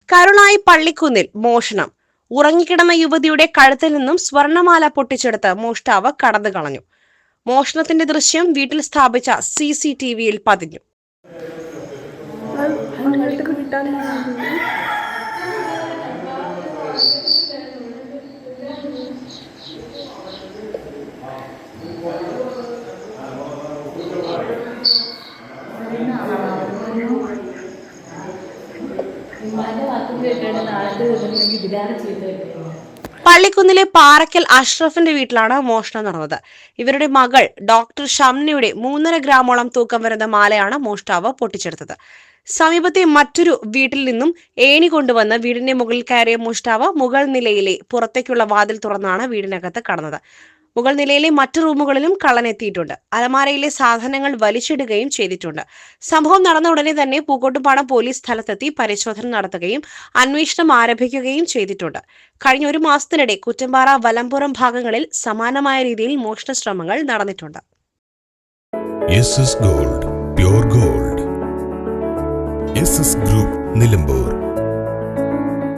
കരുളായി പള്ളിക്കുന്നിൽ മോഷണം. ഉറങ്ങിക്കിടന്ന യുവതിയുടെ കഴുത്തിൽ നിന്നും സ്വർണമാല പൊട്ടിച്ചെടുത്ത് മോഷ്ടാവ് കടന്നു കളഞ്ഞു. മോഷണത്തിന്റെ ദൃശ്യം വീട്ടിൽ സ്ഥാപിച്ച CCTV-യിൽ പതിഞ്ഞു. പള്ളിക്കുന്നിലെ പാറയ്ക്കൽ അഷ്റഫിന്റെ വീട്ടിലാണ് മോഷണം നടന്നത്. ഇവരുടെ മകൾ ഡോക്ടർ ഷംനയുടെ 3.5 ഗ്രാമോളം തൂക്കം വരുന്ന മാലയാണ് മോഷ്ടാവ് പൊട്ടിച്ചെടുത്തത്. സമീപത്തെ മറ്റൊരു വീട്ടിൽ നിന്നും ഏണി കൊണ്ടുവന്ന് വീടിന്റെ മുകളിൽ കയറിയ മോഷ്ടാവ് മുകൾ നിലയിലെ പുറത്തേക്കുള്ള വാതിൽ തുറന്നാണ് വീടിനകത്ത് കടന്നത്. മുകൾ നിലയിലെ മറ്റു റൂമുകളിലും കള്ളനെത്തിയിട്ടുണ്ട്. അലമാരയിലെ സാധനങ്ങൾ വലിച്ചിടുകയും ചെയ്തിട്ടുണ്ട്. സംഭവം നടന്ന ഉടനെ തന്നെ പൂക്കോട്ടുംപാടം പോലീസ് സ്ഥലത്തെത്തി പരിശോധന നടത്തുകയും അന്വേഷണം ആരംഭിക്കുകയും ചെയ്തിട്ടുണ്ട്. കഴിഞ്ഞ 1 മാസത്തിനിടെ കുറ്റമ്പാറ, വലമ്പുറം ഭാഗങ്ങളിൽ സമാനമായ രീതിയിൽ മോഷണ ശ്രമങ്ങൾ നടന്നിട്ടുണ്ട്. Gold, pure gold. Group Nilambur.